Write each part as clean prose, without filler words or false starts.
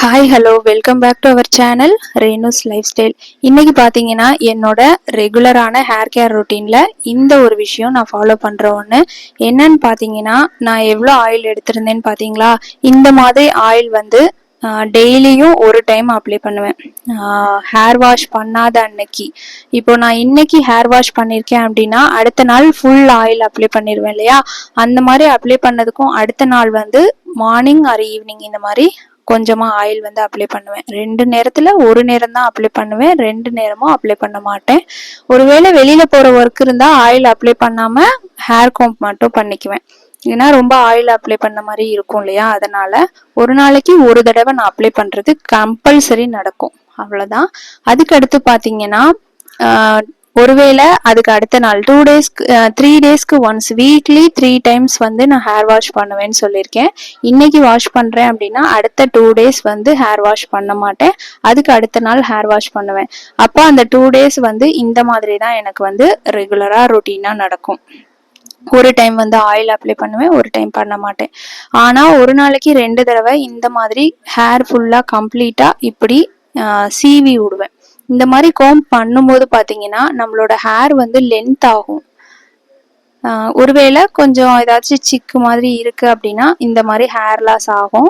Hi hello welcome back to our channel Renu's lifestyle. இன்னைக்கு பார்த்தீங்கன்னா என்னோட ரெகுலரான ஹேர் கேர் ரொட்டீனில் இந்த ஒரு விஷயம் நான் ஃபாலோ பண்ணுற ஒன்று என்னன்னு பார்த்தீங்கன்னா, நான் எவ்வளோ ஆயில் எடுத்திருந்தேன்னு பார்த்தீங்களா? இந்த மாதிரி ஆயில் வந்து டெய்லியும் ஒரு டைம் அப்ளை பண்ணுவேன். ஹேர் வாஷ் பண்ணாத அன்னைக்கு, இப்போ நான் இன்னைக்கு ஹேர் வாஷ் பண்ணியிருக்கேன் அப்படின்னா அடுத்த நாள் ஃபுல் ஆயில் அப்ளை பண்ணிடுவேன் இல்லையா? அந்த மாதிரி அப்ளை பண்ணதுக்கும் அடுத்த நாள் வந்து மார்னிங் ஆர் ஈவினிங் இந்த மாதிரி கொஞ்சமா ஆயில் வந்து அப்ளை பண்ணுவேன். 2 நேரத்துல ஒரு நேரம் தான் அப்ளை பண்ணுவேன், 2 நேரமும் அப்ளை பண்ண மாட்டேன். ஒருவேளை வெளியில போற ஒர்க் இருந்தா ஆயில் அப்ளை பண்ணாம ஹேர் கோம்ப் மட்டும் பண்ணிக்குவேன். ஏன்னா ரொம்ப ஆயில் அப்ளை பண்ண மாதிரி இருக்கும் இல்லையா? அதனால ஒரு நாளைக்கு ஒரு தடவை நான் அப்ளை பண்றது கம்பல்சரி நடக்கும், அவ்வளவுதான். அதுக்கு அடுத்து பாத்தீங்கன்னா ஒருவேளை அதுக்கு அடுத்த நாள் 2 டேஸ்க்கு 3 டேஸ்க்கு ஒன்ஸ் வீக்லி 3 டைம்ஸ் வந்து நான் ஹேர் வாஷ் பண்ணுவேன்னு சொல்லியிருக்கேன். இன்னைக்கு வாஷ் பண்றேன் அப்படின்னா அடுத்த 2 டேஸ் வந்து ஹேர் வாஷ் பண்ண மாட்டேன். அதுக்கு அடுத்த நாள் ஹேர் வாஷ் பண்ணுவேன். அப்போ அந்த 2 டேஸ் வந்து இந்த மாதிரி தான் எனக்கு வந்து ரெகுலரா ரொட்டீனா நடக்கும். ஒரு டைம் வந்து ஆயில் அப்ளை பண்ணுவேன், ஒரு டைம் பண்ண மாட்டேன். ஆனா ஒரு நாளைக்கு 2 தடவை இந்த மாதிரி ஹேர் ஃபுல்லா கம்ப்ளீட்டா இப்படி சீவி விடுவேன். இந்த மாதிரி கோம் பண்ணும்போது பாத்தீங்கன்னா நம்மளோட ஹேர் வந்து லென்த் ஆகும். ஒருவேளை கொஞ்சம் ஏதாச்சும் சிக்கு மாதிரி இருக்கு அப்படின்னா இந்த மாதிரி ஹேர் லாஸ் ஆகும்.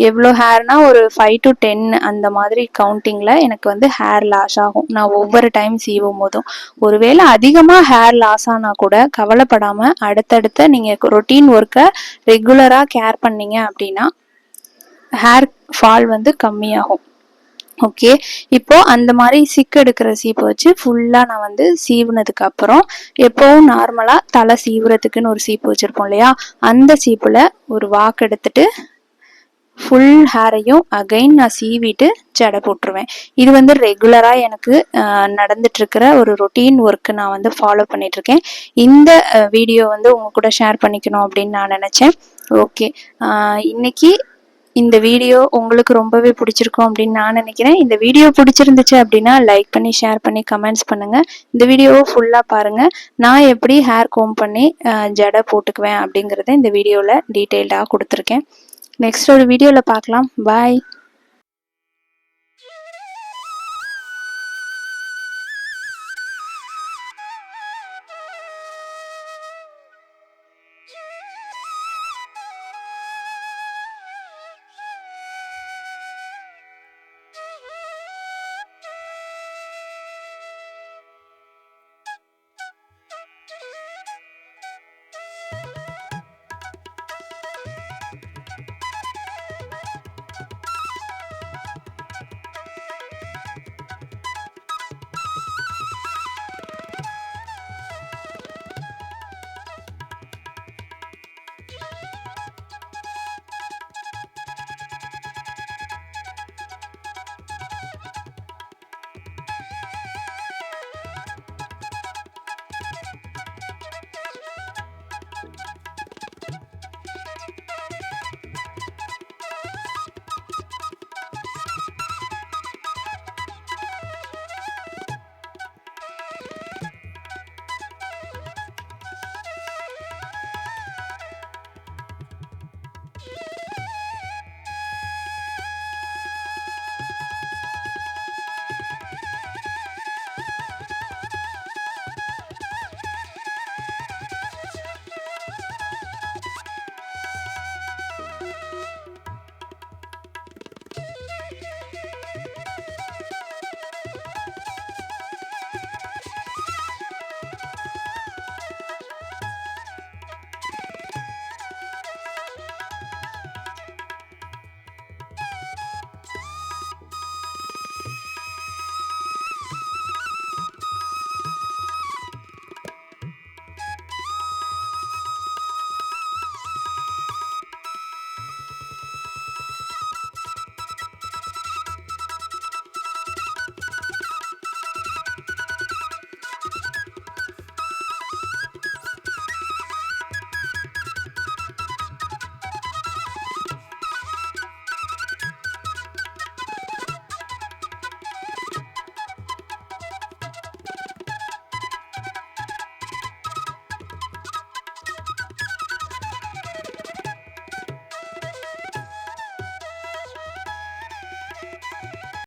எவ்வளோ ஹேர்னா ஒரு 5 to 10 அந்த மாதிரி கவுண்டிங்ல எனக்கு வந்து ஹேர் லாஸ் ஆகும் நான் ஒவ்வொரு டைம் சீவும் போதும். ஒருவேளை அதிகமா ஹேர் லாஸ் ஆனா கூட கவலைப்படாம அடுத்தடுத்த நீங்க ரொட்டீன் ஒர்க்கை ரெகுலரா கேர் பண்ணீங்க அப்படின்னா ஹேர் ஃபால் வந்து கம்மியாகும். ஓகே, இப்போ அந்த மாதிரி சிக்கு எடுக்கிற சீப்பை வச்சு ஃபுல்லா நான் வந்து சீவுனதுக்கு அப்புறம் எப்பவும் நார்மலா தலை சீவுறதுக்குன்னு ஒரு சீப்பு வச்சிருப்போம் இல்லையா? அந்த சீப்புல ஒரு வாக்கு எடுத்துட்டு ஃபுல் ஹேரையும் அகைன் நான் சீவிட்டு ஜடை போட்டுருவேன். இது வந்து ரெகுலரா எனக்கு நடந்துட்டு இருக்கிற ஒரு ரொட்டீன் ஒர்க் நான் வந்து ஃபாலோ பண்ணிட்டு இருக்கேன். இந்த வீடியோ வந்து உங்க கூட ஷேர் பண்ணிக்கணும் அப்படின்னு நான் நினைச்சேன். ஓகே, இன்னைக்கு இந்த வீடியோ உங்களுக்கு ரொம்பவே பிடிச்சிருக்கும் அப்படின்னு நான் நினைக்கிறேன். இந்த வீடியோ பிடிச்சிருந்துச்சு அப்படின்னா லைக் பண்ணி ஷேர் பண்ணி கமெண்ட்ஸ் பண்ணுங்க. இந்த வீடியோவை ஃபுல்லா பாருங்க. நான் எப்படி ஹேர் கோம் பண்ணி ஜடை போட்டுக்குவேன் அப்படிங்கறத இந்த வீடியோல டீட்டெயில்டா கொடுத்துருக்கேன். நெக்ஸ்ட் ஒரு வீடியோல பார்க்கலாம். பாய்.